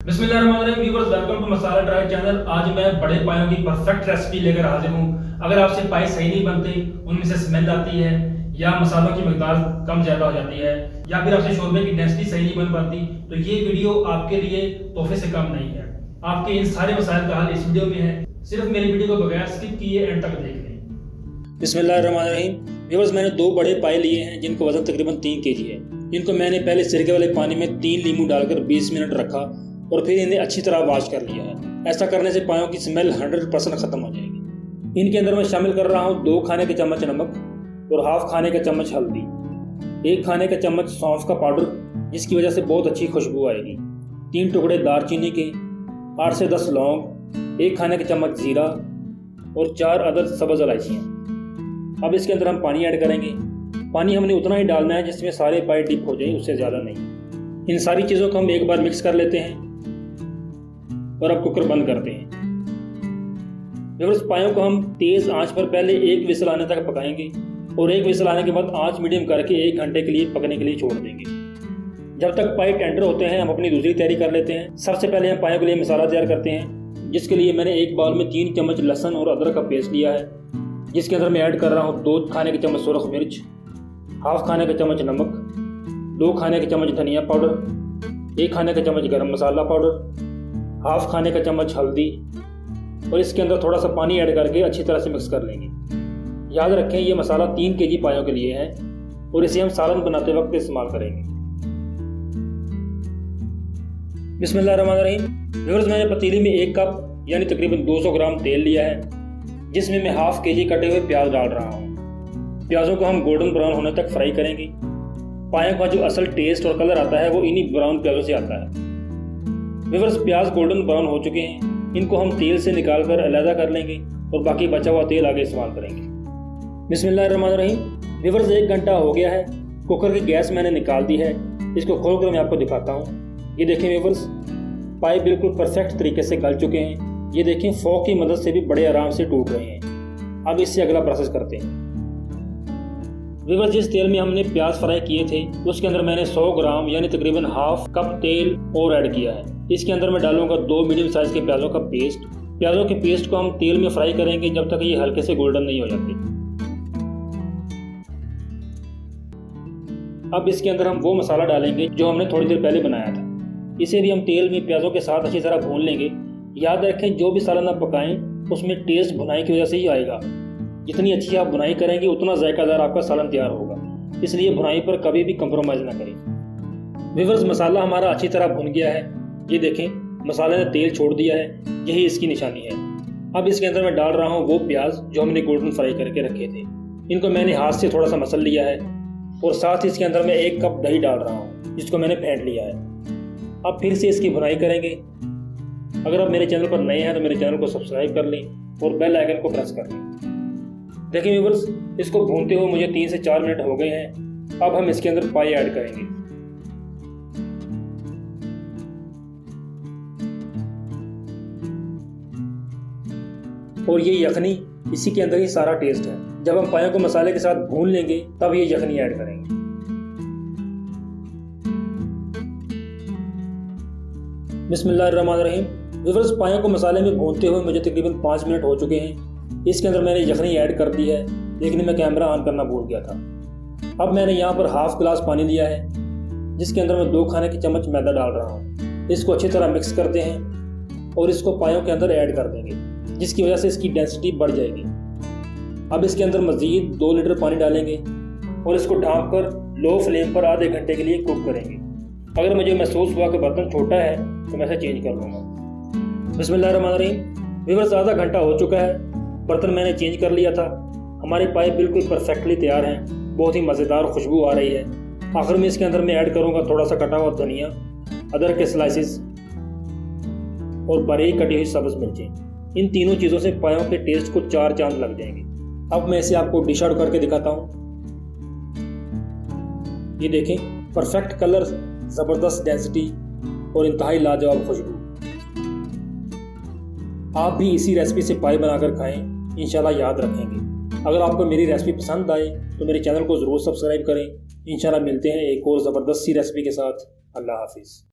बिस्मिल्लाहिर्रहमानिर्रहीम viewers, welcome to masala dry channel. आज मैं बड़े पायों की परफेक्ट रेसिपी लेकर हाजिर हूँ। अगर आपसे पाए सही नहीं बनते, उनमें से स्मेल आती है या मसालों की मकदार कम ज़्यादा हो जाती है या फिर आपसे शोरबे की डेंसिटी सही नहीं बन पाती, तो ये वीडियो आपके लिए तोहफे से कम नहीं है। आपके इन सारे मसाइल का हल इस वीडियो में है। सिर्फ मेरी वीडियो को बगैर स्किप किए एंड तक देख लें। बिस्मिल्लाहिर्रहमानिर्रहीम व्यूअर्स, मैंने 2 बड़े पाए लिए हैं जिनका वजन तकरीबन 3 kg है। इनको मैंने पहले सिरके वाले पानी में 3 नींबू डालकर 20 मिनट रखा और फिर इन्हें अच्छी तरह वॉश कर लिया है। ऐसा करने से पायों की स्मेल 100% खत्म हो जाएगी। इनके अंदर मैं शामिल कर रहा हूँ 2 खाने के चम्मच नमक और हाफ खाने का चम्मच हल्दी, 1 खाने का चम्मच सौंफ का पाउडर जिसकी वजह से बहुत अच्छी खुशबू आएगी, 3 टुकड़े दालचीनी के, 8 से 10 लौंग, 1 खाने का चम्मच जीरा और 4 अदद सब्ज़ इलायचियाँ। अब इसके अंदर हम पानी ऐड करेंगे। पानी हमने उतना ही डालना है जिसमें सारे पाए डिप हो जाए, उससे ज़्यादा नहीं। इन सारी चीज़ों को हम एक बार मिक्स कर लेते हैं और अब कुकर बंद करते हैं। व्यूअर्स, पायों को हम तेज़ आंच पर पहले 1 विसल आने तक पकाएंगे और 1 विसल आने के बाद आंच मीडियम करके 1 घंटे के लिए पकने के लिए छोड़ देंगे। जब तक पाए टेंडर होते हैं हम अपनी दूसरी तैयारी कर लेते हैं। सबसे पहले हम पायों के लिए मसाला तैयार करते हैं, जिसके लिए मैंने एक बाउल में 3 चम्मच लहसुन और अदरक का पेस्ट लिया है, जिसके अंदर मैं ऐड कर रहा हूँ 2 खाने के चम्मच सुरख मिर्च, हाफ खाने का चम्मच नमक, 2 खाने के चम्मच धनिया पाउडर, 1 खाने का चम्मच गरम मसाला पाउडर, हाफ खाने का चम्मच हल्दी और इसके अंदर थोड़ा सा पानी ऐड करके अच्छी तरह से मिक्स कर लेंगे। याद रखें ये मसाला 3 kg पायों के लिए है और इसे हम सालन बनाते वक्त इस्तेमाल करेंगे। बिस्मिल्लाहिर्रहमानिर्रहीम व्यूअर्स, मैंने पतीली में 1 कप यानी तकरीबन 200 ग्राम तेल लिया है, जिसमें मैं हाफ kg कटे हुए प्याज डाल रहा हूँ। प्याजों को हम गोल्डन ब्राउन होने तक फ्राई करेंगे। पायों का जो असल टेस्ट और कलर आता है वो इन्हीं ब्राउन प्याजों से आता है। व्यूअर्स, प्याज गोल्डन ब्राउन हो चुके हैं, इनको हम तेल से निकाल कर अलहदा कर लेंगे और बाकी बचा हुआ तेल आगे इस्तेमाल करेंगे। बिस्मिल्लाहिर्रहमानिर्रहीम व्यूअर्स, 1 घंटा हो गया है। कुकर की गैस मैंने निकाल दी है। इसको खोलकर मैं आपको दिखाता हूँ। ये देखें व्यूअर्स, पाए बिल्कुल परफेक्ट तरीके से गल चुके हैं। ये देखें फोक की मदद से भी बड़े आराम से टूट रहे हैं। अब इससे अगला प्रोसेस करते हैं। व्यूअर्स, जिस तेल में हमने प्याज फ्राई किए थे उसके अंदर मैंने 100 ग्राम यानी तकरीबन हाफ कप तेल और ऐड किया है। इसके अंदर मैं डालूंगा 2 मीडियम साइज के प्याजों का पेस्ट। प्याजों के पेस्ट को हम तेल में फ्राई करेंगे जब तक ये हल्के से गोल्डन नहीं हो जाते। अब इसके अंदर हम वो मसाला डालेंगे जो हमने थोड़ी देर पहले बनाया था। इसे भी हम तेल में प्याजों के साथ अच्छी तरह भून लेंगे। याद रखें, जो भी सालन आप पकाएं उसमें टेस्ट भुनाई की वजह से ही आएगा। जितनी अच्छी आप बुनाई करेंगे उतना जायकादार आपका सालन तैयार होगा, इसलिए बुनाई पर कभी भी कंप्रोमाइज़ ना करें। व्यूअर्स, मसाला हमारा अच्छी तरह भुन गया है। ये देखें, मसाले ने तेल छोड़ दिया है, यही इसकी निशानी है। अब इसके अंदर मैं डाल रहा हूँ वो प्याज जो हमने गोल्डन फ्राई करके रखे थे। इनको मैंने हाथ से थोड़ा सा मसल लिया है और साथ ही इसके अंदर मैं 1 कप दही डाल रहा हूँ, जिसको मैंने फेंट लिया है। अब फिर से इसकी भुनाई करेंगे। अगर आप मेरे चैनल पर नए हैं तो मेरे चैनल को सब्सक्राइब कर लें और बेल आइकन को प्रेस कर लें। देखिए व्यूअर्स, इसको भूनते हुए मुझे 3 से 4 मिनट हो गए हैं। अब हम इसके अंदर पाए ऐड करेंगे। और ये यखनी, इसी के अंदर ही सारा टेस्ट है। जब हम पायों को मसाले के साथ भून लेंगे तब ये यखनी ऐड करेंगे। बिस्मिल्लाहिर्रहमानिर्रहीम व्यूअर्स, पायों को मसाले में भूनते हुए मुझे तकरीबन 5 मिनट हो चुके हैं। इसके अंदर मैंने यखनी ऐड कर दी है, लेकिन मैं कैमरा ऑन करना भूल गया था। अब मैंने यहाँ पर हाफ गिलास पानी लिया है, जिसके अंदर मैं 2 खाने के चम्मच मैदा डाल रहा हूँ। इसको अच्छी तरह मिक्स करते हैं और इसको पायों के अंदर ऐड कर देंगे, जिसकी वजह से इसकी डेंसिटी बढ़ जाएगी। अब इसके अंदर मज़ीद 2 लीटर पानी डालेंगे और इसको ढाँप कर लो फ्लेम पर आधे घंटे के लिए कुक करेंगे। अगर मुझे महसूस हुआ कि बर्तन छोटा है तो मैं इसे चेंज कर लूँगा। बिस्मिल्लाहिर्रहमानिर्रहीम व्यूअर्स, आधा घंटा हो चुका है। बर्तन मैंने चेंज कर लिया था। हमारे पाए बिल्कुल परफेक्टली तैयार हैं। बहुत ही मज़ेदार खुशबू आ रही है। आखिर में इसके अंदर मैं ऐड करूँगा थोड़ा सा कटा हुआ धनिया, अदरक के स्लाइसिस और बारीक कटी हुई सब्ज़ मिर्चें। इन तीनों चीज़ों से पायों के टेस्ट को 4 चांद लग जाएंगे। अब मैं इसे आपको डिश आउट करके दिखाता हूँ। ये देखें, परफेक्ट कलर, ज़बरदस्त डेंसिटी और इंतहाई लाजवाब खुशबू। आप भी इसी रेसिपी से पाए बनाकर खाएं, इंशाल्लाह याद रखेंगे। अगर आपको मेरी रेसिपी पसंद आए तो मेरे चैनल को ज़रूर सब्सक्राइब करें। इंशाल्लाह मिलते हैं एक और ज़बरदस्त सी रेसिपी के साथ। अल्लाह हाफिज़।